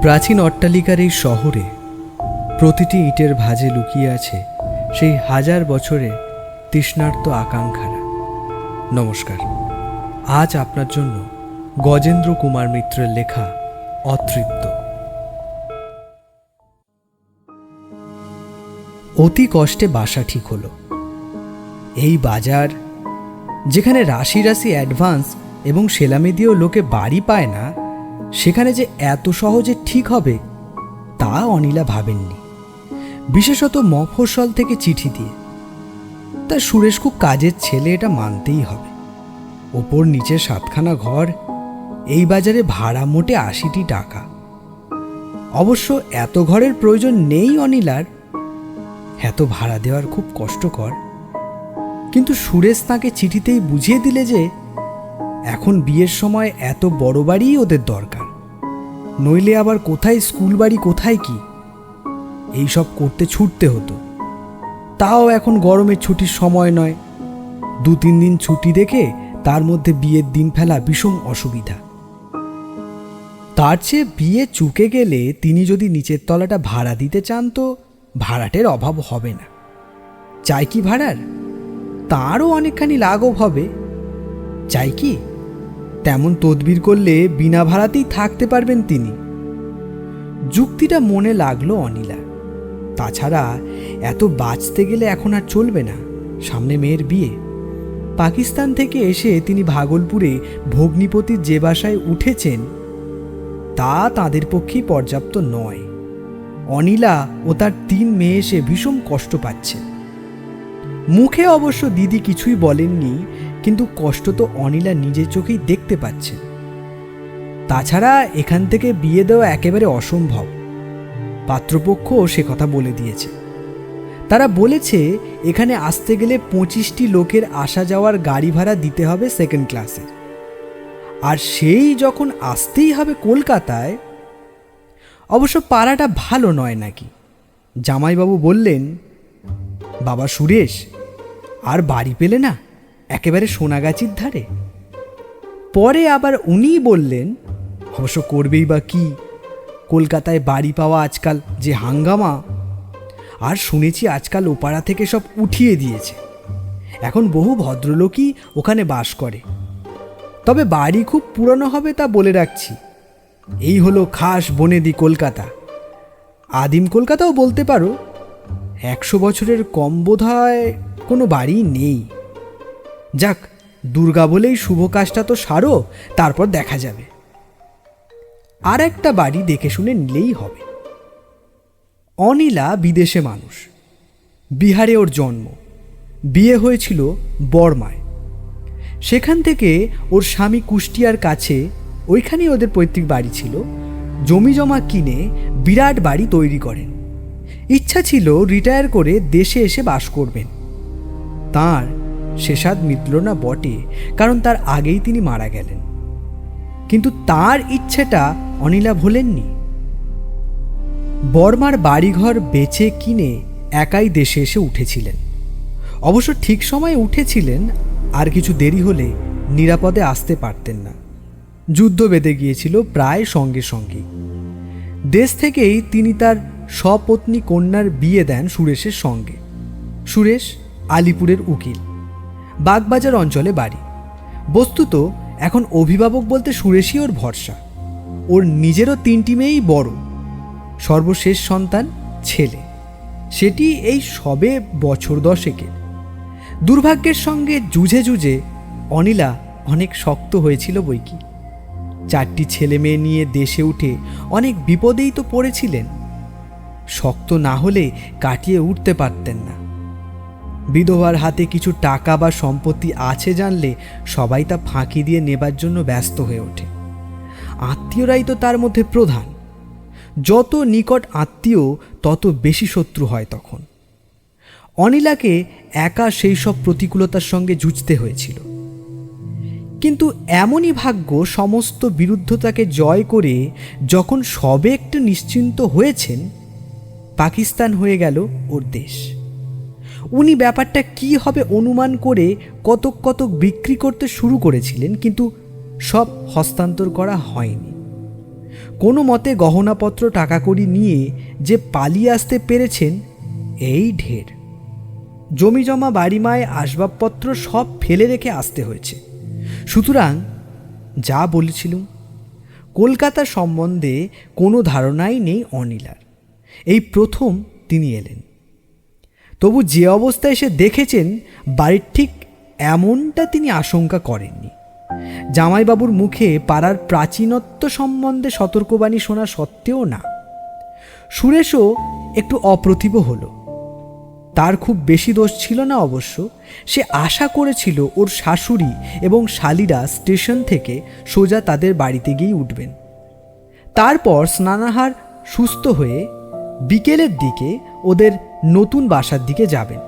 প্রাচীন অট্টালিকার এই শহরে প্রতিটি ইটের ভাঁজে লুকিয়ে আছে সেই হাজার বছরের তৃষ্ণার্ত আকাঙ্ক্ষারা। নমস্কার, আজ আপনার জন্য গজেন্দ্র কুমার মিত্রের লেখা অতৃপ্ত। অতি কষ্টে বাসা ঠিক হলো। এই বাজার, যেখানে রাশি রাশি অ্যাডভান্স এবং সেলামি দিয়েও লোকে বাড়ি পায় না, সেখানে যে এত সহজে ঠিক হবে তা অনিলা ভাবেননি, বিশেষত মফস্বল থেকে চিঠি দিয়ে। তা সুরেশ খুব কাজের ছেলে, এটা মানতেই হবে। ওপর নিচে 7খানা ঘর, এই বাজারে ভাড়া মোটে 80টি টাকা। অবশ্য এত ঘরের প্রয়োজন নেই অনিলার, এত ভাড়া দেওয়ার খুব কষ্টকর। কিন্তু সুরেশ তাঁকে চিঠিতেই বুঝিয়ে দিলে যে এখন বিয়ের সময় এত বড় বাড়িই ওদের দরকার, নইলে আবার কোথায় স্কুল বাড়ি, কোথায় কি এইসব করতে ছুটতে হতো। তাও এখন গরমের ছুটির সময় নয়, 2-3 দিন ছুটি দেখে তার মধ্যে বিয়ের দিন ফেলা ভীষণ অসুবিধা। তার চেয়ে বিয়ে চুকে গেলে তিনি যদি নিচের তলাটা ভাড়া দিতে চান তো ভাড়াটের অভাব হবে না। চাই কি ভাড়ার, তারও অনেকখানি লাঘব হবে। চাই কি, তেমন তদবির করলে বিনা ভাড়াতেই থাকতে পারবেন তিনি। যুক্তিটা মনে লাগলো অনিলা। তাছাড়া এত বাঁচতে গেলে এখন আর চলবে না, সামনে মেয়ের বিয়ে। পাকিস্তান থেকে এসে তিনি ভাগলপুরে ভগ্নিপতির যে বাসায় উঠেছেন তা তাদের পক্ষেই পর্যাপ্ত নয়। অনিলা ও তার 3 মেয়ে এসে ভীষণ কষ্ট পাচ্ছে। মুখে অবশ্য দিদি কিছুই বলেননি, কিন্তু কষ্ট তো অনিলা নিজের চোখেই দেখতে পাচ্ছে। তাছাড়া এখান থেকে বিয়ে দেওয়া একেবারে অসম্ভব। পাত্রপক্ষও সে কথা বলে দিয়েছে। তারা বলেছে এখানে আসতে গেলে 25টি লোকের আসা যাওয়ার গাড়ি ভাড়া দিতে হবে 2nd ক্লাসের। আর সেই যখন আসতেই হবে কলকাতায়। অবশ্য পাড়াটা ভালো নয় নাকি। জামাইবাবু বললেন, বাবা সুরেশ, আর বাড়ি পেলে না, একেবারে সোনাগাছির ধারে। পরে আবার উনিই বললেন, অবশ্য করবেই বা কি, কলকাতায় বাড়ি পাওয়া আজকাল যে হাঙ্গামা। আর শুনেছি আজকাল ওপাড়া থেকে সব উঠিয়ে দিয়েছে, এখন বহু ভদ্রলোকই ওখানে বাস করে। তবে বাড়ি খুব পুরনো হবে তা বলে রাখছি। এই হলো খাস বনেদি কলকাতা, আদিম কলকাতাও বলতে পারো। 100 বছরের কম বোধহয় কোনো বাড়ি নেই। যাক, দুর্গা বলেই শুভ কাজটা তো সারো, তারপর দেখা যাবে। আর একটা বাড়ি দেখে শুনে নিলেই হবে। অনিলা বিদেশে মানুষ, বিহারে ওর জন্ম, বিয়ে হয়েছিল বর্মায়। সেখান থেকে ওর স্বামী কুষ্টিয়ার কাছে, ওইখানেই ওদের পৈতৃক বাড়ি ছিল, জমি জমা কিনে বিরাট বাড়ি তৈরি করেন। ইচ্ছা ছিল রিটায়ার করে দেশে এসে বাস করবেন। তাঁর সে স্বাদ মিটল না বটে, কারণ তার আগেই তিনি মারা গেলেন। কিন্তু তার ইচ্ছেটা অনিলা ভোলেননি। বর্মার বাড়িঘর বেচে কিনে একাই দেশে এসে উঠেছিলেন। অবশ্য ঠিক সময়ে উঠেছিলেন, আর কিছু দেরি হলে নিরাপদে আসতে পারতেন না। যুদ্ধ বেঁধে গিয়েছিল প্রায় সঙ্গে সঙ্গেই। দেশ থেকেই তিনি তার সপত্নী কন্যার বিয়ে দেন সুরেশের সঙ্গে। সুরেশ আলিপুরের উকিল, বাগবাজার অঞ্চলে বাড়ি। বস্তুত এখন অভিভাবক বলতে সুরেশই ওর ভরসা। ওর নিজেরও 3টি মেয়েই বড়, সর্বশেষ সন্তান ছেলে, সেটি এই সবে বছর 10-এর। দুর্ভাগ্যের সঙ্গে যুঝে যুঝে অনিলা অনেক শক্ত হয়েছিল বইকি। 4টি ছেলে মেয়ে নিয়ে দেশে উঠে অনেক বিপদেই তো পড়েছিলেন। শক্ত না হলে কাটিয়ে উঠতে পারতেন না। বিধবার হাতে কিছু টাকা বা সম্পত্তি আছে জানলে সবাই তা ফাঁকি দিয়ে নেবার জন্য ব্যস্ত হয়ে ওঠে। আত্মীয়রাই তো তার মধ্যে প্রধান। যত নিকট আত্মীয় তত বেশি শত্রু হয় তখন। অনিলাকে একা সেই সব প্রতিকূলতার সঙ্গে যুঝতে হয়েছিল। কিন্তু এমনই ভাগ্য, সমস্ত বিরুদ্ধতাকে জয় করে যখন সবে একটু নিশ্চিন্ত হয়েছেন, পাকিস্তান হয়ে গেল ওর দেশ। উনি ব্যাপারটা কি হবে অনুমান করে কতক কতক বিক্রি করতে শুরু করেছিলেন, কিন্তু সব হস্তান্তর করা হয়নি। কোনো মতে গহনাপত্র টাকা কড়ি নিয়ে যে পালিয়ে আসতে পেরেছেন এই ঢের। জমিজমা বাড়িমায় আসবাবপত্র সব ফেলে রেখে আসতে হয়েছে। সুতরাং যা বলেছিলুম, কলকাতা সম্বন্ধে কোনো ধারণাই নেই অনিলার। এই প্রথম তিনি এলেন। তবু যে অবস্থায় এসে দেখেছেন বাড়ির ঠিক এমনটা তিনি আশঙ্কা করেননি। জামাইবাবুর মুখে পাড়ার প্রাচীনত্ব সম্বন্ধে সতর্কবাণী শোনা সত্ত্বেও না। সুরেশও একটু অপ্রতিভ হলো। তার খুব বেশি দোষ ছিল না অবশ্য। সে আশা করেছিল ওর শাশুড়ি এবং শালিরা স্টেশন থেকে সোজা তাদের বাড়িতে গিয়ে উঠবেন। তারপর স্নানাহার সুস্থ হয়ে বিকেলের দিকে ওদের নতুন বাসার দিকে যাবেন।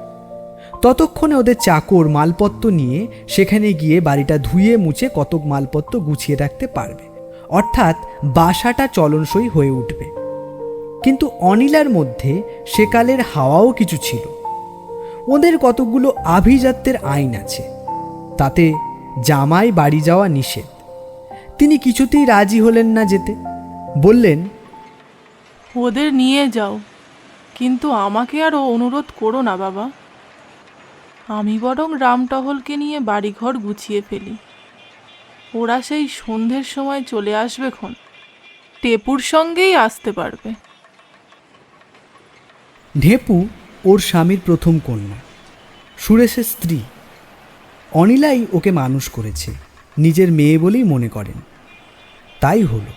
ততক্ষণে ওদের চাকর মালপত্র নিয়ে সেখানে গিয়ে বাড়িটা ধুয়ে মুছে কতক মালপত্র গুছিয়ে রাখতে পারবে, অর্থাৎ বাসাটা চলনসই হয়ে উঠবে। কিন্তু অনিলার মধ্যে সেকালের হাওয়াও কিছু ছিল। ওদের কতকগুলো আভিজাত্যের আইন আছে, তাতে জামাই বাড়ি যাওয়া নিষেধ। তিনি কিছুতেই রাজি হলেন না যেতে। বললেন, ওদের নিয়ে যাও, কিন্তু আমাকে আর অনুরোধ করো না বাবা। আমি বরং রামটহলকে নিয়ে বাড়িঘর গুছিয়ে ফেলি। ওরা সেই সন্ধ্যের সময় চলে আসবে খন, টেপুর সঙ্গেই আসতে পারবে। ঢেপু ওর স্বামীর প্রথম কন্যা, সুরেশের স্ত্রী। অনিলাই ওকে মানুষ করেছে, নিজের মেয়ে বলেই মনে করেন। তাই হলো।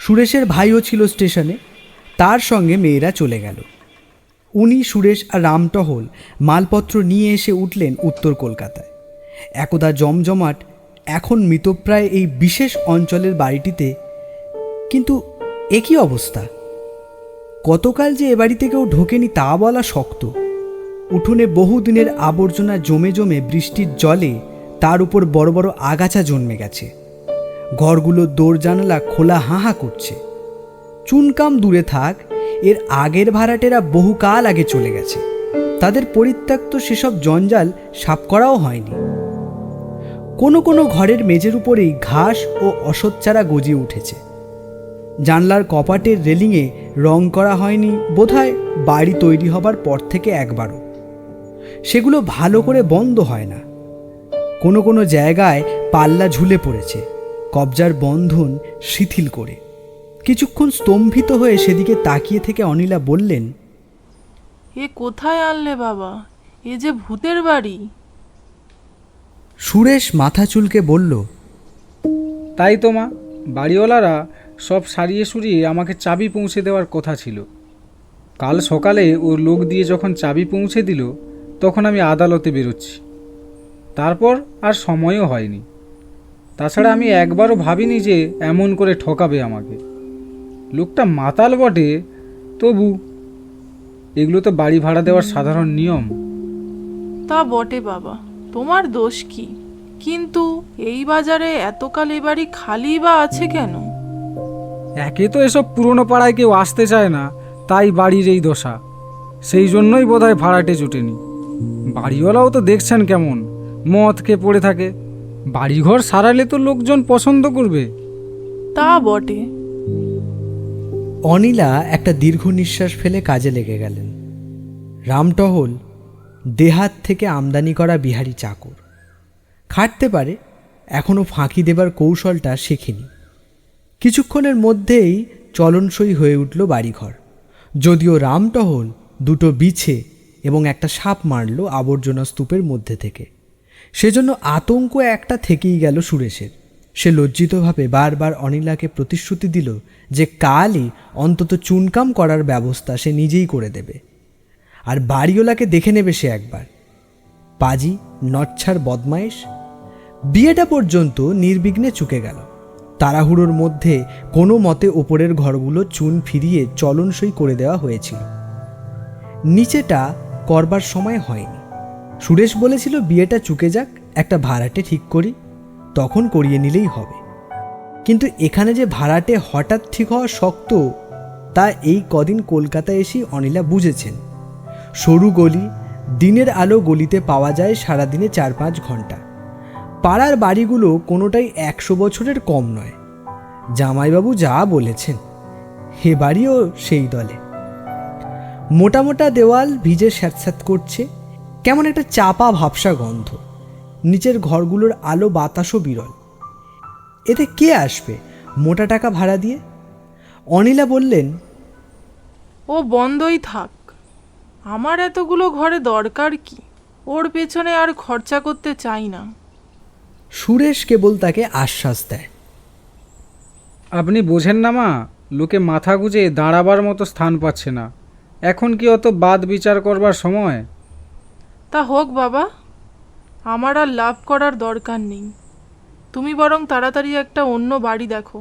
সুরেশের ভাইও ছিল স্টেশনে, তার সঙ্গে মেয়েরা চলে গেল। উনি, সুরেশ আর রামটহল মালপত্র নিয়ে এসে উঠলেন উত্তর কলকাতায়। একদা জমজমাট, এখন মৃতপ্রায় এই বিশেষ অঞ্চলের বাড়িটিতে। কিন্তু একই অবস্থা। কতকাল যে এ বাড়িতে কেউ ঢোকেনি তা বলা শক্ত। উঠোনে বহুদিনের আবর্জনা জমে জমে বৃষ্টির জলে তার উপর বড় বড় আগাছা জন্মে গেছে। ঘরগুলোর দোর জানালা খোলা হাঁ করছে। চুনকাম দূরে থাক, এর আগের ভাড়াটেরা বহুকাল আগে চলে গেছে। তাদের পরিত্যক্ত সেসব জঞ্জাল সাফ করাও হয়নি। কোনো কোনো ঘরের মেঝের উপরেই ঘাস ও অশ্বত্থচারা গজিয়ে উঠেছে। জানলার কপাটের রেলিংয়ে রং করা হয়নি বোধহয় বাড়ি তৈরি হবার পর থেকে একবারও। সেগুলো ভালো করে বন্ধ হয় না। কোনো কোনো জায়গায় পাল্লা ঝুলে পড়েছে, কবজার বন্ধন শিথিল করে। কিছুক্ষণ স্তম্ভিত হয়ে সেদিকে তাকিয়ে থেকে অনিলা বললেন, এ কোথায় আনলে বাবা? এ যে ভূতের বাড়ি। সুরেশ মাথা চুলকে বলল, তাই তো মা, বাড়িওয়ালারা সব সারিয়ে সুরিয়ে আমাকে চাবি পৌঁছে দেওয়ার কথা ছিল। কাল সকালে ওর লোক দিয়ে যখন চাবি পৌঁছে দিল, তখন আমি আদালতে বেরোচ্ছি। তারপর আর সময়ও হয়নি। তাছাড়া আমি একবারও ভাবিনি যে এমন করে ঠকাবে আমাকে। লোকটা মাতাল বটে, তবু এগুলো তো বাড়ি ভাড়া দেওয়ার সাধারণ নিয়ম। তা বটে বাবা, তোমার দোষ কি? কিন্তু এই বাজারে এতকাল এ বাড়ি খালি বা আছে কেন? একে তো এসব পুরনো পাড়ায় কেউ আসতে চায় না, তাই বাড়ির এই দশা। সেই জন্যই বোধহয় ভাড়াটে জুটেনি। বাড়িওয়ালাও তো দেখছেন কেমন মদ খেয়ে পড়ে থাকে। বাড়িঘর সারালে তো লোকজন পছন্দ করবে। তা বটে। অনিলা একটা দীর্ঘ নিঃশ্বাস ফেলে কাজে লেগে গেলেন। রামটহল দেহাত থেকে আমদানি করা বিহারি চাকর, খাটতে পারে, এখনও ফাঁকি দেবার কৌশলটা শেখেনি। কিছুক্ষণের মধ্যেই চলনসই হয়ে উঠল বাড়িঘর। যদিও রামটহল দুটো বিছে এবং একটা সাপ মারল আবর্জনা স্তূপের মধ্যে থেকে। সেজন্য আতঙ্ক একটা থেকেই গেল সুরেশের। সে লজ্জিতভাবে বারবার অনিলাকে প্রতিশ্রুতি দিল যে কালই অন্তত চুনকাম করার ব্যবস্থা সে নিজেই করে দেবে। আর বাড়িওয়ালাকে দেখে নেবে সে একবার। পাজি নচ্ছার বদমাইশ। বিয়েটা পর্যন্ত নির্বিঘ্নে চুকে গেল। তাড়াহুড়োর মধ্যে কোনো মতে ওপরের ঘরগুলো চুন ফিরিয়ে চলনসই করে দেওয়া হয়েছিল। নিচেটা করবার সময় হয়নি। সুরেশ বলেছিল বিয়েটা চুকে যাক, একটা ভাড়াটে ঠিক করি, তখন করিয়ে নিলেই হবে। কিন্তু এখানে যে ভাড়াটে হঠাৎ ঠিক হওয়া শক্ত, তা এই কদিন কলকাতায় এসেই অনিলা বুঝেছেন। সরু গলি, দিনের আলো গলিতে পাওয়া যায় সারাদিনে 4-5 ঘন্টা। পাড়ার বাড়িগুলো কোনোটাই 100 বছরের কম নয়। জামাইবাবু যা বলেছেন, এ বাড়িও সেই দলে। মোটা মোটা দেওয়াল ভিজে স্যাঁতস্যাঁত করছে, কেমন একটা চাপা ভাবসা গন্ধ। নিচের ঘরগুলোর আলো বাতাসও বিরল। এতে কে আসবে মোটা টাকা ভাড়া দিয়ে? অনিলা বললেন, ও বন্ধই থাক, আমার এতগুলো ঘরে দরকার কি? ওর পেছনে আর খরচা করতে চাই না। সুরেশ কেবল তাকে আশ্বাস দেয়। আপনি বোঝেন না মা, লোকে মাথা গুঁজে দাঁড়াবার মতো স্থান পাচ্ছে না। এখন কি অত বাদ বিচার করবার সময়? তা হোক বাবা, আমার আর লাভ করার দরকার নেই। তুমি বরং তাড়াতাড়ি একটা অন্য বাড়ি দেখো।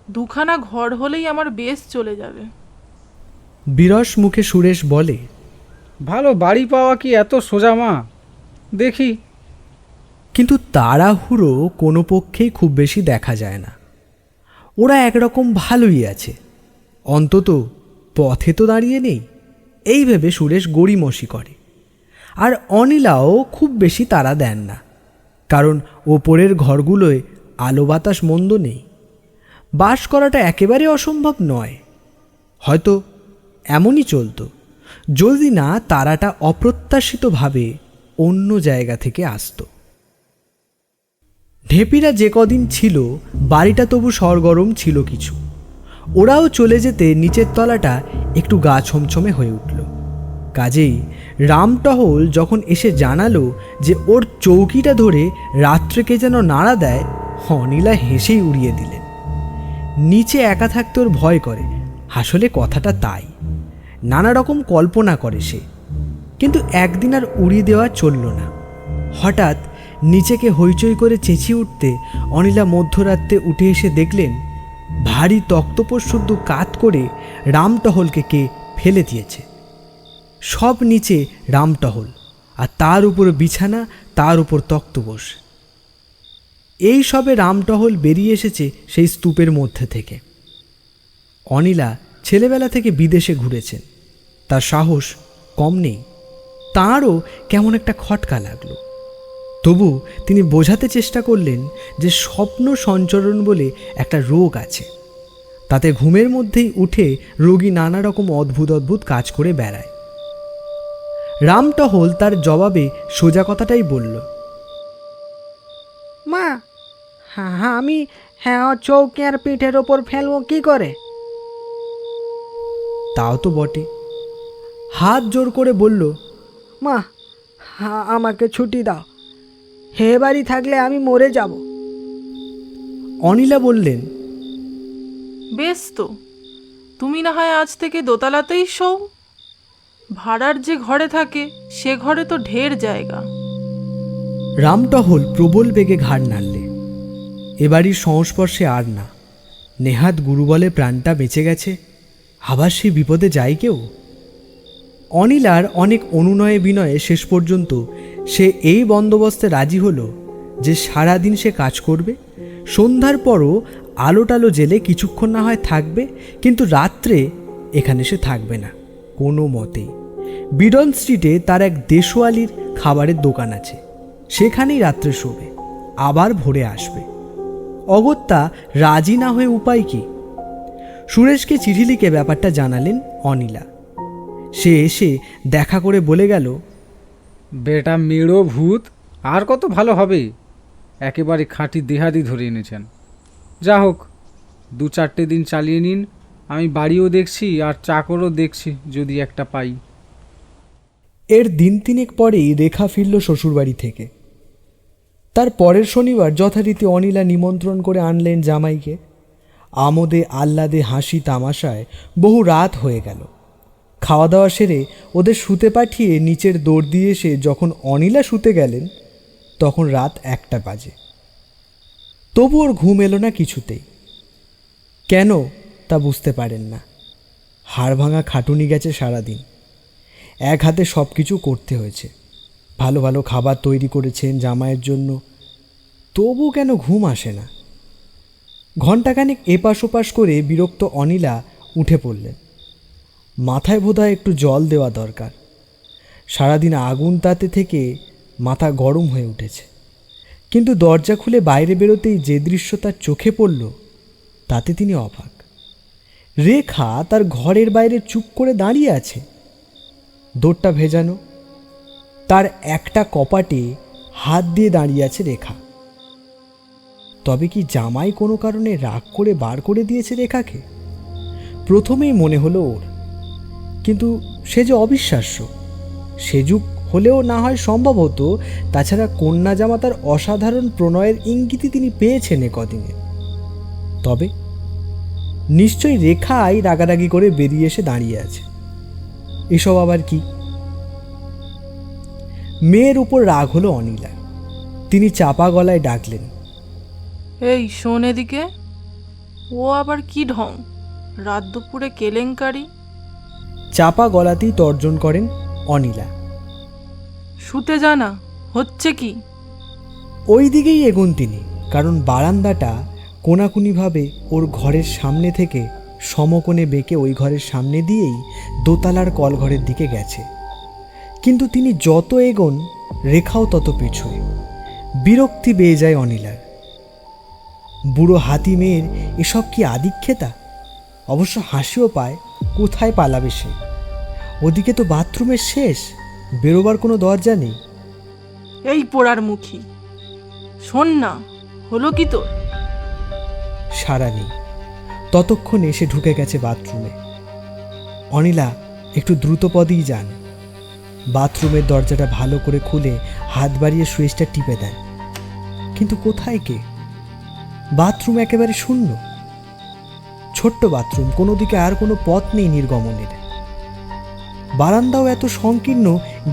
দুখানা ঘর হলেই আমার বেশ চলে যাবে। বিরস মুখে সুরেশ বলে, ভালো বাড়ি পাওয়া কি এত সোজা মা? দেখি। কিন্তু তাড়াহুড়ো কোনো পক্ষেই খুব বেশি দেখা যায় না। ওরা একরকম ভালোই আছে, অন্তত পথে তো দাঁড়িয়ে নেই, এই ভেবে সুরেশ গড়িমসি করে। আর অনিলাও খুব বেশি তাড়া দেন না, কারণ ওপরের ঘরগুলোয় আলো বাতাস মন্দ নেই। বাস করাটা একেবারে অসম্ভব নয়, হয়তো এমনই চলতো যদি না তারাটা অপ্রত্যাশিতভাবে অন্য জায়গা থেকে আসতো। ঢেপিরা যে কদিন ছিল বাড়িটা তবু সরগরম ছিল কিছু। ওরাও চলে যেতে নিচের তলাটা একটু গা ছমছমে হয়ে উঠল। কাজেই রামটহল যখন এসে জানালো যে ওর চৌকিটা ধরে রাত্রেকে যেন নাড়া দেয়, অনিলা হেসেই উড়িয়ে দিলেন। নিচে একা থাকতে ওর ভয় করে, আসলে কথাটা তাই। নানা রকম কল্পনা করে সে, কিন্তু একদিন আর উড়িয়ে দেওয়া চলল না। হঠাৎ নিচেকে হইচই করে চেঁচিয়ে উঠতে অনিলা মধ্যরাত্রে উঠে এসে দেখলেন ভারী তক্তপোষ শুদ্ধ কাত করে রামটহলকে কে ফেলে দিয়েছে। সব নিচে রামটহল, আর তার উপর বিছানা, তার উপর তক্তপোষ। এই সবে রামটহল বেরিয়ে এসেছে সেই স্তূপের মধ্যে থেকে। অনিলা ছেলেবেলা থেকে বিদেশে ঘুরেছেন, তার সাহস কম নেই। তাঁরও কেমন একটা খটকা লাগলো। তবু তিনি বোঝাতে চেষ্টা করলেন যে স্বপ্ন সঞ্চরণ বলে একটা রোগ আছে, তাতে ঘুমের মধ্যেই উঠে রোগী নানা রকম অদ্ভুত অদ্ভুত কাজ করে বেড়ায়। রামটহল তার জবাবে সোজা কথাটাই বলল, মা, আমি চৌকি আর পিঠের ওপর ফেলবো কি করে? তাও তো বটে। হাত জোর করে বলল, মা, আমাকে ছুটি দাও, হে বাড়ি থাকলে আমি মরে যাব। অনিলা বললেন, বেশ তো, তুমি না হয় আজ থেকে দোতলাতেই শোও। ভাড়ার যে ঘরে থাকে সে ঘরে তো ঢের জায়গা। রামটহল প্রবল বেগে ঘাড় নাড়লে। এবাড়ির সংস্পর্শে আর না। নেহাত গুরুবলে প্রাণটা বেঁচে গেছে, আবার সে বিপদে যায় কেউ। অনিলার অনেক অনুনয়ে বিনয়ে শেষ পর্যন্ত সে এই বন্দোবস্তে রাজি হলো যে সারাদিন সে কাজ করবে, সন্ধ্যার পরও আলোটালো জেলে কিছুক্ষণ না হয় থাকবে, কিন্তু রাত্রে এখানে সে থাকবে না কোনো মতেই। বিডন স্ট্রিটে তার এক দেশওয়ালির খাবারের দোকান আছে, সেখানেই রাত্রে শোবে, আবার ভোরে আসবে। অগত্যা রাজি না হয়ে উপায় কি? সুরেশকে চিঠি লিখে ব্যাপারটা জানালেন অনিলা। সে এসে দেখা করে বলে গেল, বেটা মেড়ো ভূত, আর কত ভালো হবে, একেবারে খাঁটি দেহাদি ধরে এনেছেন। যা হোক, 2-4 দিন চালিয়ে নিন, আমি বাড়িও দেখছি আর চাকরও দেখছি যদি একটা পাই। এর দিন তিনেক পরেই রেখা ফিরল শ্বশুরবাড়ি থেকে। তার পরের শনিবার যথারীতি অনিলা নিমন্ত্রণ করে আনলেন জামাইকে। আমোদে আহ্লাদে হাসি তামাশায় বহু রাত হয়ে গেল। খাওয়া দাওয়া সেরে ওদের শুতে পাঠিয়ে নিচের দৌড় দিয়ে এসে যখন অনিলা শুতে গেলেন তখন রাত 1টা বাজে। তবু ওর ঘুম এলো না কিছুতেই। কেন তা বুঝতে পারেন না। হাড় ভাঙা খাটুনি গেছে সারাদিন, এক হাতে সব কিছু করতে হয়েছে। ভালো ভালো খাবার তৈরি করেছেন জামাইয়ের জন্য, তবু কেন ঘুম আসে না। ঘণ্টাখানেক এপাশ ওপাশ করে বিরক্ত অনিলা উঠে পড়লেন। মাথায় বোধহয় একটু জল দেওয়া দরকার। সারাদিন আগুন তাতে থেকে মাথা গরম হয়ে উঠেছে। কিন্তু দরজা খুলে বাইরে বেরোতেই যে দৃশ্য তার চোখে পড়ল তাতে তিনি অবাক। রেখা তার ঘরের বাইরে চুপ করে দাঁড়িয়ে আছে, দোরটা ভেজানো, তার একটা কপাটে হাত দিয়ে দাঁড়িয়ে আছে রেখা। তবে কি জামাই কোনো কারণে রাগ করে বার করে দিয়েছে রেখাকে? প্রথমেই মনে হলো ওর, কিন্তু সে যে অবিশ্বাস্য। সে যুগ হলেও না হয় সম্ভব হতো, তাছাড়া কন্যা জামাতার অসাধারণ প্রণয়ের ইঙ্গিতই তিনি পেয়েছেন কদিনে। তবে নিশ্চয়ই রেখাই রাগারাগি করে বেরিয়ে এসে দাঁড়িয়ে আছে। এসব আবার কি? মেয়ের উপর রাগ হলো অনিলা। তিনি চাপা গলায় ডাকলেন, এই শোন এদিকে। ও আবার কি ঢং, রাত দুপুরে কেলেঙ্কারি? চাপা গলাতেই তর্জন করেন অনিলা। শুতে জানা, হচ্ছে কি? ওই দিকেই এগোন তিনি, কারণ বারান্দাটা কোনাকুনিভাবে ওর ঘরের সামনে থেকে সমকোণে বেঁকে ওই ঘরের সামনে দিয়েই দোতলার কলঘরের দিকে গেছে। কিন্তু তিনি যত এগোন রেখাও তত পিছুয়। বিরক্তি বেয়ে যায় অনিলার। বুড়ো হাতি মেয়ের এসব কি আদিক্ষেতা? অবশ্য হাসিও পায়। কোথায় পালাবে সে? ওদিকে তো বাথরুমের শেষ, বেরোবার কোনো দরজা নেই। এই পোড়ার মুখী, শোন না, হলো কি তোর? সারা নেই। ততক্ষণ এসে ঢুকে গেছে বাথরুমে। অনিলা একটু দ্রুতপদেই যান। বাথরুমের দরজাটা ভালো করে খুলে হাত বাড়িয়ে সুইচটা টিপে দেন। কিন্তু কোথায় কে? বাথরুম একেবারে শূন্য। ছোট্ট বাথরুম, কোনো দিকে আর কোনো পথ নেই নির্গমনের। বারান্দাও এত সংকীর্ণ,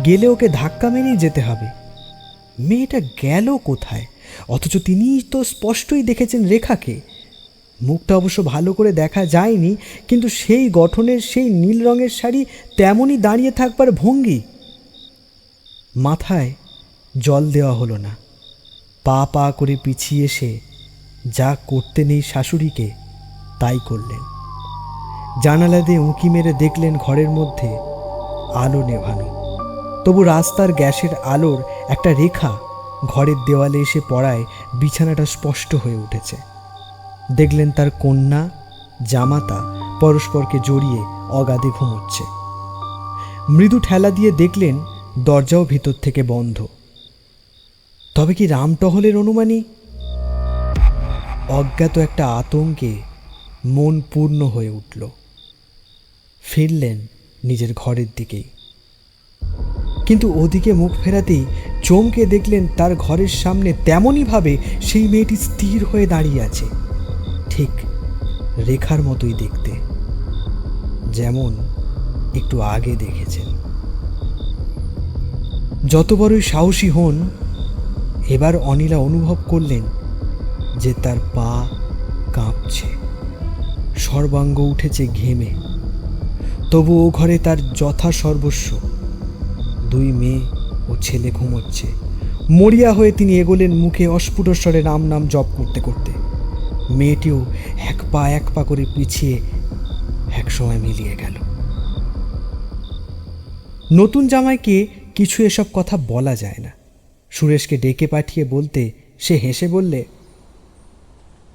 গেলে ওকে ধাক্কা মেরেই যেতে হবে। মেয়েটা গেল কোথায়? অথচ তিনিই তো স্পষ্টই দেখেছেন রেখাকে। মুখটা অবশ্য ভালো করে দেখা যায়নি, কিন্তু সেই গঠনের, সেই নীল রঙের শাড়ি, তেমনই দাঁড়িয়ে থাকবার ভঙ্গি। মাথায় জল দেওয়া হলো না। পা পা করে পিছিয়ে এসে যা করতে নেই শাশুড়িকে তাই করলেন। জানালা দিয়ে উঁকি মেরে দেখলেন ঘরের মধ্যে আলো নেভানো, তবু রাস্তার গ্যাসের আলোর একটা রেখা ঘরের দেওয়ালে এসে পড়ায় বিছানাটা স্পষ্ট হয়ে উঠেছে। দেখলেন তার কন্যা জামাতা পরস্পরকে জড়িয়ে অগাধে ঘুমোচ্ছে। মৃদু ঠেলা দিয়ে দেখলেন দরজাও ভিতর থেকে বন্ধ। তবে কি রামটহলের অনুমানই? অজ্ঞাত একটা আতঙ্কে মন পূর্ণ হয়ে উঠল। ফিরলেন নিজের ঘরের দিকেই, কিন্তু ওদিকে মুখ ফেরাতেই চমকে দেখলেন তার ঘরের সামনে তেমনইভাবে সেই মেয়েটি স্থির হয়ে দাঁড়িয়ে আছে, ঠিক রেখার মতোই দেখতে, যেমন একটু আগে দেখেছেন। যত বড়ই সাহসী হন, এবার অনিলা অনুভব করলেন যে তার পা কাঁপছে, সর্বাঙ্গ উঠেছে ঘেমে। তবু ও ঘরে তার যথা সর্বস্ব, দুই মেয়ে ও ছেলে ঘুমোচ্ছে। মরিয়া হয়ে তিনি এগোলেন, মুখে অস্ফুট স্বরে রাম নাম জপ করতে করতে। মেয়েটিও এক পা করে পিছিয়ে একসময় মিলিয়ে গেল। নতুন জামাইকে কিছু এসব কথা বলা যায় না। সুরেশকে ডেকে পাঠিয়ে বলতে সে হেসে বললে,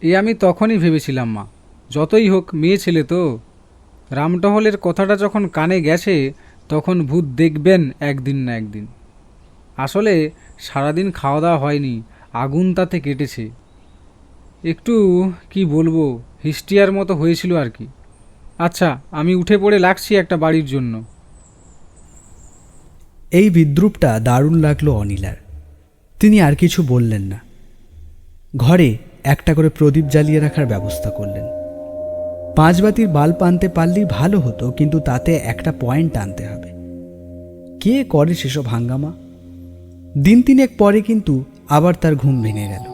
এ আমি তখনই ভেবেছিলাম মা, যতই হোক মেয়ে ছেলে তো। রামটহলের কথাটা যখন কানে গেছে তখন ভূত দেখবেন একদিন না একদিন। আসলে সারাদিন খাওয়া দাওয়া হয়নি, আগুন তাতে কেটেছে। একটু কি বলবো, হিস্টিয়ার মতো হয়েছিল আর কি। আচ্ছা, আমি উঠে পড়ে লাগছি একটা বাড়ির জন্য। এই বিদ্রূপটা দারুণ লাগলো অনিলার। তিনি আর কিছু বললেন না। ঘরে একটা করে প্রদীপ জ্বালিয়ে রাখার ব্যবস্থা করলেন। 5 বাতির বাল্ব আনতে পারলেই ভালো হতো, কিন্তু তাতে একটা পয়েন্ট আনতে হবে। কে করে সেসব হাঙ্গামা? দিন 3 পরে কিন্তু আবার তার ঘুম ভেঙে গেল।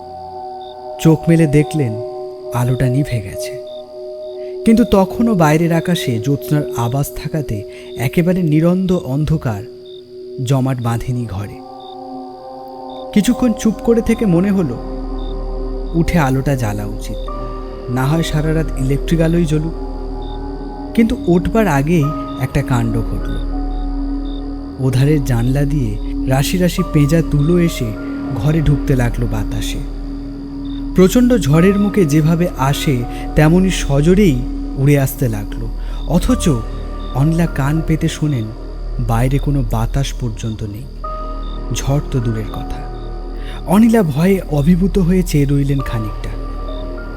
চোখ মেলে দেখলেন আলোটা নিভে গেছে, কিন্তু তখনও বাইরের আকাশে জ্যোৎস্নার আবাস থাকাতে একেবারে নিরন্ধ অন্ধকার জমাট বাঁধেনি ঘরে। কিছুক্ষণ চুপ করে থেকে মনে হলো উঠে আলোটা জ্বালা উচিত, না হয় সারা রাত ইলেকট্রিক আলোই জ্বলুক। কিন্তু উঠবার আগেই একটা কাণ্ড ঘটল। ওধারের জানলা দিয়ে রাশি রাশি পেঁজা তুলো এসে ঘরে ঢুকতে লাগলো বাতাসে। প্রচণ্ড ঝড়ের মুখে যেভাবে আসে তেমনি সজোরেই উড়ে আসতে লাগলো। অথচ অনিলা কান পেতে শোনেন বাইরে কোনো বাতাস পর্যন্ত নেই, ঝড় তো দূরের কথা। অনিলা ভয়ে অভিভূত হয়ে চেয়ে রইলেন খানিকটা।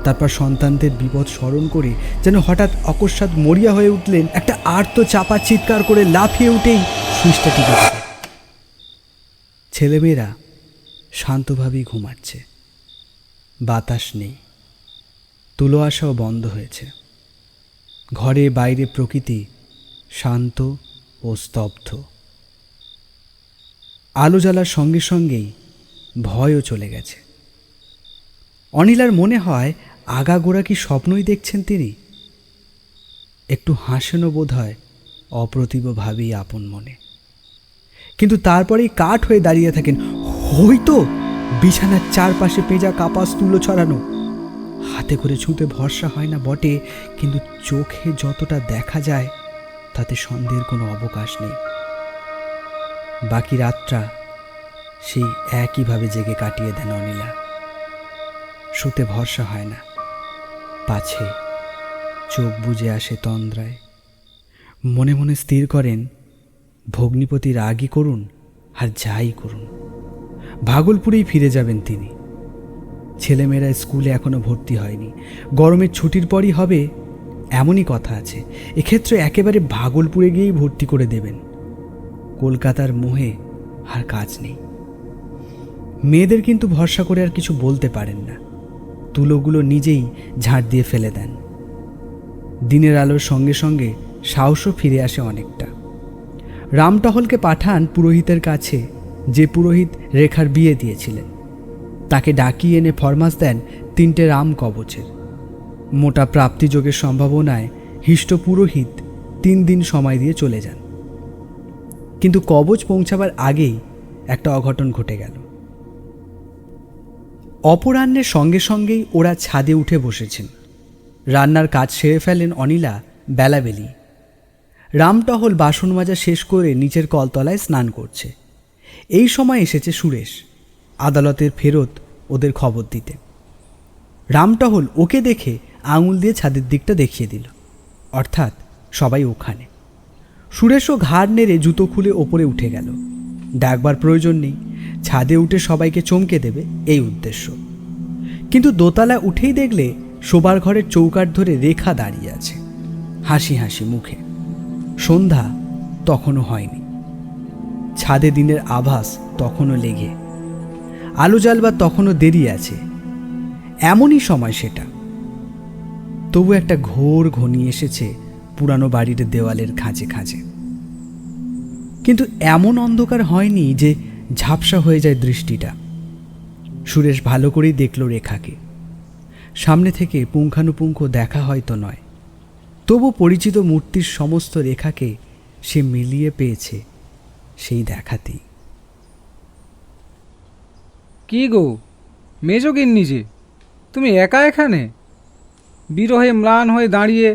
তারপর সন্তানদের বিপদ স্মরণ করে যেন হঠাৎ অকস্মাৎ মরিয়া হয়ে উঠলেন। একটা আর্ত চাপা চিৎকার করে লাফিয়ে উঠেই সুইচটা টিপে দিলেন। ছেলেমেয়েরা শান্তভাবেই ঘুমাচ্ছে, বাতাস নেই, তুলো আসাও বন্ধ হয়েছে। ঘরে বাইরে প্রকৃতি শান্ত ও স্তব্ধ। আলো জ্বালার সঙ্গে সঙ্গেই ভয়ও চলে গেছে। অনিলার মনে হয় আগাগোড়া কি স্বপ্নই দেখছেন তিনি। একটু হাসেনও বোধ হয় অপ্রতিভভাবেই আপন মনে, কিন্তু তারপরেই কাঠ হয়ে দাঁড়িয়ে থাকেন। হয়তো বিছানার চারপাশে পেঁজা কাপাস তুলো ছড়ানো, হাতে করে ছুঁতে ভরসা হয় না বটে, কিন্তু চোখে যতটা দেখা যায় তাতে সন্দেহের কোনো অবকাশ নেই। বাকি রাতটা সেই একইভাবে জেগে কাটিয়ে দেন অনিলা। শুতে ভরসা হয় না, পাছে চোখ বুজে আসে তন্দ্রায়। মনে মনে স্থির করেন ভগ্নিপতি রাগই করুন আর যাই করুন, ভাগলপুরেই ফিরে যাবেন তিনি। ছেলেমেয়েরা স্কুলে এখনো ভর্তি হয়নি, গরমের ছুটির পরই হবে এমনই কথা আছে। এক্ষেত্রে একেবারে ভাগলপুরে গিয়েই ভর্তি করে দেবেন। কলকাতার মোহে আর কাজ নেই। মেয়েদের কিন্তু ভরসা করে আর কিছু বলতে পারেন না, তুলোগুলো নিজেই ঝাড় দিয়ে ফেলে দেন। দিনের আলোর সঙ্গে সঙ্গে সাহসও ফিরে আসে অনেকটা। রামটহলকে পাঠান পুরোহিতের কাছে, যে পুরোহিত রেখার বিয়ে দিয়েছিলেন। তাকে ডাকিয়ে এনে ফরমাস দেন 3টে রাম কবচের। মোটা প্রাপ্তিযোগের সম্ভাবনায় হিষ্ট পুরোহিত 3 দিন সময় দিয়ে চলে যান। কিন্তু কবচ পৌঁছাবার আগেই একটা অঘটন ঘটে গেল। অপরাহ্নের সঙ্গে সঙ্গেই ওরা ছাদে উঠে বসেছেন। রান্নার কাজ সেরে ফেলেন অনিলা বেলাবেলি। রামটহল বাসন মাজা শেষ করে নিচের কলতলায় স্নান করছে। এই সময় এসেছে সুরেশ, আদালতের ফেরত ওদের খবর দিতে। রামটহল ওকে দেখে আঙুল দিয়ে ছাদের দিকটা দেখিয়ে দিল, অর্থাৎ সবাই ওখানে। সুরেশও ঘাড় নেড়ে জুতো খুলে ওপরে উঠে গেল। ডাকবার প্রয়োজন নেই, ছাদে উঠে সবাইকে চমকে দেবে এই উদ্দেশ্য। কিন্তু দোতলা উঠেই দেখলে শোবার ঘরের চৌকাঠ ধরে রেখা দাঁড়িয়ে আছে, হাসি হাসি মুখে। সন্ধ্যা তখনও হয়নি, ছাদে দিনের আভাস তখনও লেগে, আলো জ্বালবার তখনও দেরি আছে। এমনই সময় সেটা। তবু একটা ঘোর ঘনিয়ে এসেছে পুরানো বাড়ির দেওয়ালের খাঁচে খাঁচে। কিন্তু এমন অন্ধকার হয়নি যে ঝাপসা হয়ে যায় দৃষ্টিটা। সুরেশ ভালো করেই দেখল রেখাকে। সামনে থেকে পুঙ্খানুপুঙ্খ দেখা হয়তো নয়, তবু পরিচিত মূর্তির সমস্ত রেখাকে সে মিলিয়ে পেয়েছে সেই দেখাতেই। কি গো মেজগিন্নি যে, তুমি একা এখানে? বিরহে ম্লান হয়ে দাঁড়িয়ে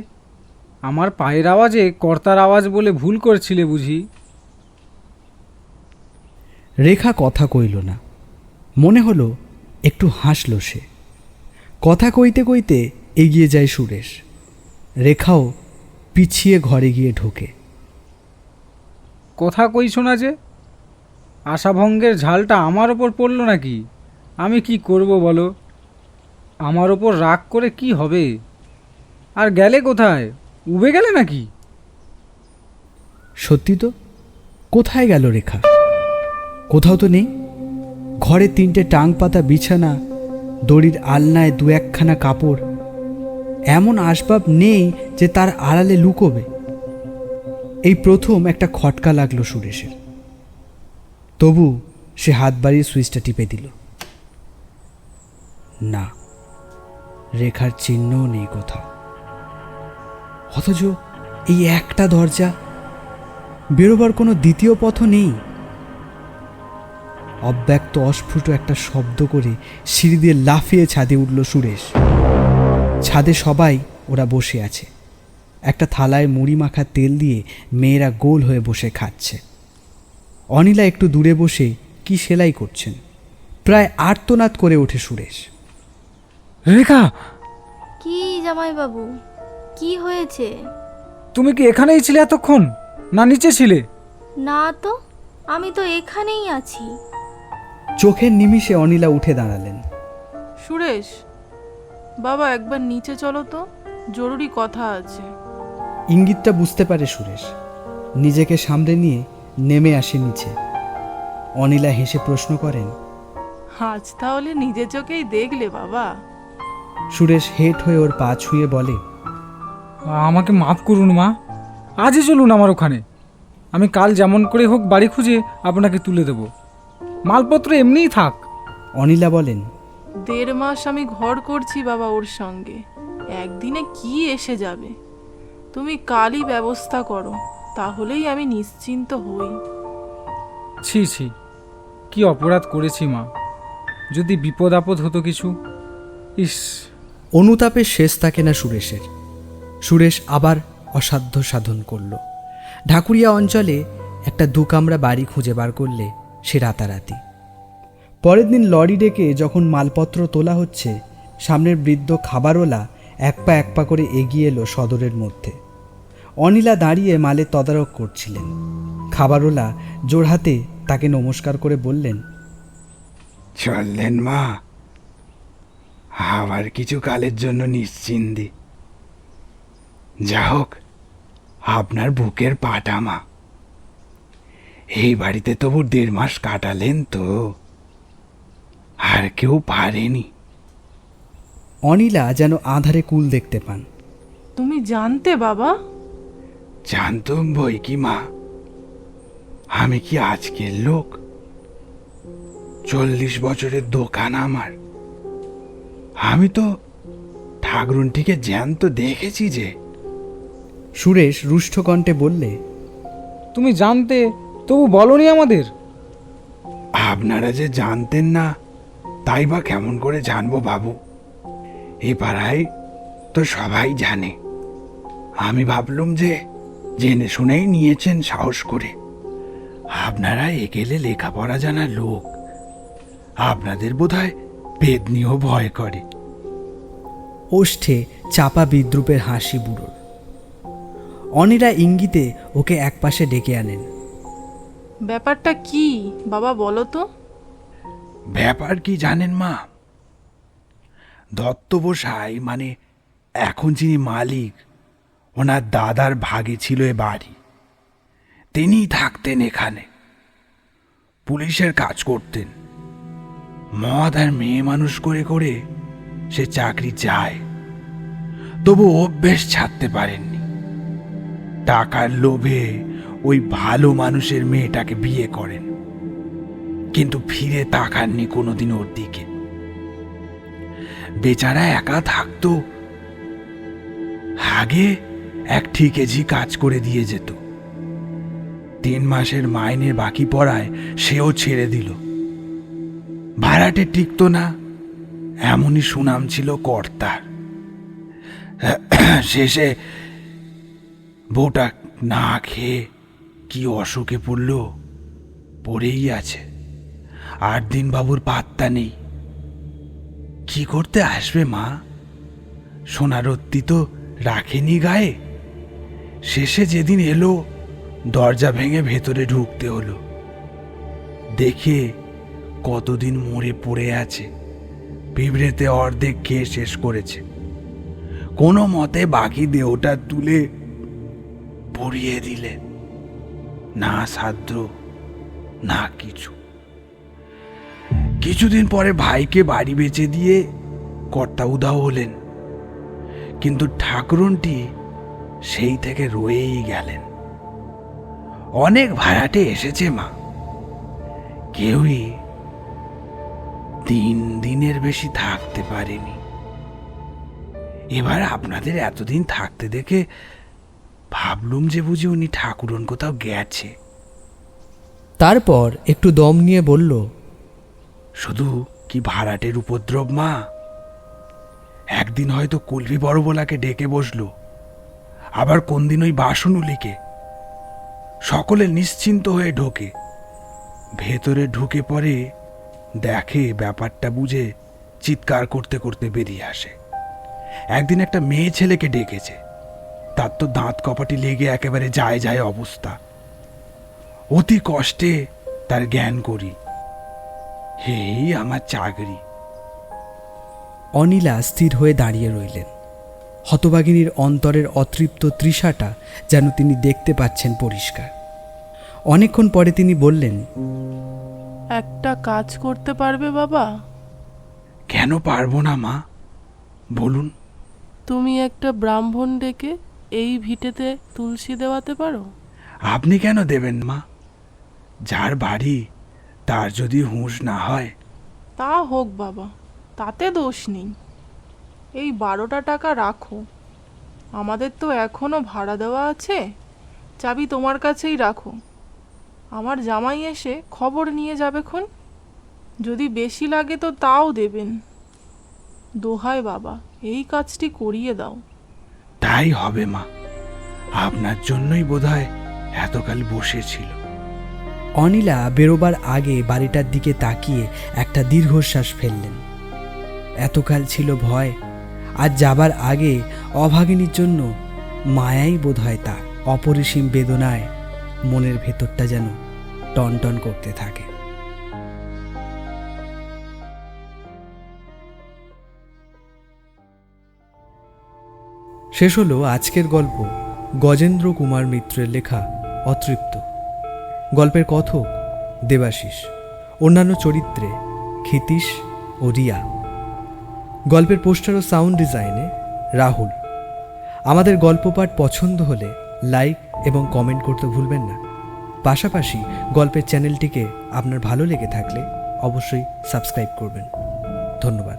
আমার পায়ের আওয়াজে কর্তার আওয়াজ বলে ভুল করছিলে বুঝি? রেখা কথা কইল না, মনে হলো একটু হাসল সে। কথা কইতে কইতে এগিয়ে যায় সুরেশ। রেখাও পিছিয়ে ঘরে গিয়ে ঢোকে। কথা কইছো না যে? আশাভঙ্গের ঝালটা আমার ওপর পড়ল নাকি? আমি কি করব বলো? আমার ওপর রাগ করে কি হবে? আর গেলে কোথায়? উবে গেলে নাকি? সত্যি তো, কোথায় গেল রেখা? কোথাও তো নেই। ঘরে 3টে টাং পাতা বিছানা, দড়ির আলনায় 2-1খানা কাপড়, এমন আসবাব নেই যে তার আড়ালে লুকোবে। এই প্রথম একটা খটকা লাগলো সুরেশের। তবু সে হাত বাড়িয়ে সুইচটা টিপে দিল। না, রেখার চিহ্নও নেই কোথাও। অথচ এই একটা দরজা, বেরোবার কোনো দ্বিতীয় পথও নেই। অব্যক্ত অস্ফুট একটা শব্দ করে সিঁড়ি দিয়ে লাফিয়ে ছাদে উঠল সুরেশ। ছাদে সবাই ওরা বসে আছে। একটা থালায় মুড়ি মাখা তেল দিয়ে মেয়েরা গোল হয়ে বসে খাচ্ছে। অনিলা একটু দূরে বসে কি সেলাই করছেন। প্রায় আর্তনাদ করে ওঠে সুরেশ। রেখা, কি জামাইবাবু, কি হয়েছে? তুমি কি এখানেই ছিলে এতক্ষণ, না নিচে ছিলে? না তো, আমি তো এখানেই আছি। চোখের নিমিষে অনিলা উঠে দাঁড়ালেন। সুরেশ, বাবা একবার নিচে চলো তো, জরুরি কথা আছে। ইঙ্গিতটা বুঝতে পারে সুরেশ, নিজেকে সামলে নিয়ে নেমে আসে নিচে। অনিলা হেসে প্রশ্ন করেন, আজ তাহলে নিজে চোখেই দেখলে বাবা? সুরেশ হেঁট হয়ে ওর পা ছুঁয়ে বলে, আমাকে মাফ করুন মা, আজই চলুন আমার ওখানে। আমি কাল যেমন করে হোক বাড়ি খুঁজে আপনাকে তুলে দেব, মালপত্র এমনিই থাক। অনিলা বলেন, 1.5 মাস আমি ঘর করছি বাবা ওর সঙ্গে, একদিনে কি এসে যাবে? তুমি কালই ব্যবস্থা করো, তাহলেই আমি নিশ্চিন্ত হই। ছি ছি, কি অপরাধ করেছি মা, যদি বিপদ আপদ হতো কিছু। ইস, অনুতাপের শেষ থাকে না সুরেশের। সুরেশ আবার অসাধ্য সাধন করল। ঢাকুরিয়া অঞ্চলে একটা 2 কামরা বাড়ি খুঁজে বার করলে সে রাতারাতি। পরের দিন লরি ডেকে যখন মালপত্র তোলা হচ্ছে, সামনের বৃদ্ধ খাবারওয়ালা এক পা করে এগিয়ে এলো সদরের মধ্যে। অনিলা দাঁড়িয়ে মালের তদারক করছিলেন। খাবারওয়ালা জোড়হাতে তাকে নমস্কার করে বললেন, চললেন মা, আবার কিছু কালের জন্য নিশ্চিন্তি। যা হোক, আপনার বুকের পাটা মা, এই বাড়িতে তবু 1.5 মাস কাটালেন তো, আর কেউ পারেনি। অনিলা যেন আঁধারে কুল দেখতে পান। তুমি জানতে বাবা? জানতুম বই কি মা, আমি কি আজকের লোক? 40 বছরের দোকান আমার, আমি তো ঠাকুরুনটিকে জ্যান্ত দেখেছি যে। সুরেশ রুষ্ট কণ্ঠে বললে, তুমি জানতে তবু বলনি আমাদের? আপনারা যে জানতেন না, তাই বা কেমন করে জানবো বাবু? এই পাড়ায় তো সবাই জানে। আমি ভাবলুম যে জেনে শুনেই নিয়েছেন সাহস করে। আপনারা এগেলে লেখাপড়া জানা লোক, আপনাদের বোধহয় পেদনিও ভয় করে। ওষ্ঠে চাপা বিদ্রুপের হাসি বুড়োর। অনিলা ইঙ্গিতে ওকে একপাশে ডেকে আনেন। ব্যাপারটা কি বাবা, বলো তো? ব্যাপার কি জানেন মা? দত্তবসাই, মানে এখন যিনি মালিক, ওনার দাদার ভাগে ছিল এ বাড়ি। তিনিই থাকতেন এখানে, পুলিশের কাজ করতেন। মদ আর মেয়ে মানুষ করে করে সে চাকরি যায়, তবু অভ্যেস ছাড়তে পারেননি। টাকার লোভে ওই ভালো মানুষের মেয়েটাকে বিয়ে করেন, কিন্তু ফিরে তাকাননি কোনোদিন ওর দিকে। বেচারা একা থাকতো, আগে এক ঠিকেজি কাজ করে দিয়ে যেত। 3 মাসের মাইনে বাকি পড়ায় সেও ছেড়ে দিল। ভাড়াটে টিকতো না, এমনই সুনাম ছিল কর্তার। শেষে বউটা না খেয়ে কি অসুখে পড়ল, পড়েই আছে। 8 দিন বাবুর পাত্তা নেই। কি করতে আসবে মা? সোনারত্তি তো রাখেনি গায়ে। শেষে যেদিন এলো, দরজা ভেঙে ভেতরে ঢুকতে হলো। দেখে কতদিন মরে পড়ে আছে, পিঁপড়েতে অর্ধেক খেয়ে শেষ করেছে। কোনো মতে বাকি দেহটা তুলে পরিয়ে দিলে, না সাধ্য না কিছু। কিছুদিন পরে ভাইকে বাড়ি বেচে দিয়ে কর্তা উধাও হলেন, কিন্তু ঠাকুরনটি সেই থেকে রয়েই গেলেন। অনেক ভাড়াটে এসেছে মা, কেউই 3 দিনের বেশি থাকতে পারেনি। এবার আপনাদের এতদিন থাকতে দেখে ভাবলুম যে বুঝি উনি ঠাকুরন কোথাও গেছে। তারপর একটু দম নিয়ে বলল, শুধু কি ভাড়াটের উপদ্রব মা? একদিন হয়তো কুলভি বড়বলাকে ডেকে বসলো, আবার কোন দিন ওই বাসনুলিকে। সকলে নিশ্চিন্ত হয়ে ঢোকে, ভেতরে ঢুকে পড়ে দেখে ব্যাপারটা বুঝে চিৎকার করতে করতে বেরিয়ে আসে। একদিন একটা মেয়ে ছেলেকে ডেকেছে, তার তো দাঁত কপাটি লেগে একেবারে যায় যায় অবস্থা। অতি কষ্টে তার জ্ঞান করি, এই আমার চাকরি। অনিলা স্থির হয়ে দাঁড়িয়ে রইলেন। হতভাগিনীর অন্তরের অতৃপ্ত তৃষাটা যেন তিনি দেখতে পাচ্ছেন পরিষ্কার। অনেকক্ষণ পরে তিনি বললেন, একটা কাজ করতে পারবে বাবা? কেন পারবো না মা, বলুন। তুমি একটা ব্রাহ্মণ ডেকে এই ভিটেতে তুলসী দেওয়াতে পারো? আপনি কেন দেবেন মা? যার বাড়ি তার যদি হুঁশ না হয়। তা হোক বাবা, তাতে দোষ নেই। এই 12টা টাকা রাখো, আমাদের তো এখনো ভাড়া দেওয়া আছে। চাবি তোমার কাছেই রাখো, আমার জামাই এসে খবর নিয়ে যাবেক্ষণ। যদি বেশি লাগে তো তাও দেবেন। দোহায় বাবা, এই কাজটি করিয়ে দাও। তাই হবে মা, আপনার জন্যই বোধহয় এতকাল বসেছিল। অনিলা বেরোবার আগে বাড়িটার দিকে তাকিয়ে একটা দীর্ঘশ্বাস ফেললেন। এতকাল ছিল ভয়, আর যাবার আগে অভাগিনীর জন্য মায়াই বোধহয় তার অপরিসীম বেদনায় মনের ভেতরটা যেন টনটন করতে থাকে। শেষ হলো আজকের গল্প গজেন্দ্র কুমার মিত্রের লেখা অতৃপ্ত। গল্পের কথক দেবাশিস, অন্যান্য চরিত্রে ক্ষিতীশ ও রিয়া। গল্পের পোস্টার ও সাউন্ড ডিজাইনে রাহুল। আমাদের গল্প পাঠ পছন্দ হলে লাইক এবং কমেন্ট করতে ভুলবেন না। পাশাপাশি গল্পের চ্যানেলটিকে আপনার ভালো লেগে থাকলে অবশ্যই সাবস্ক্রাইব করবেন। ধন্যবাদ।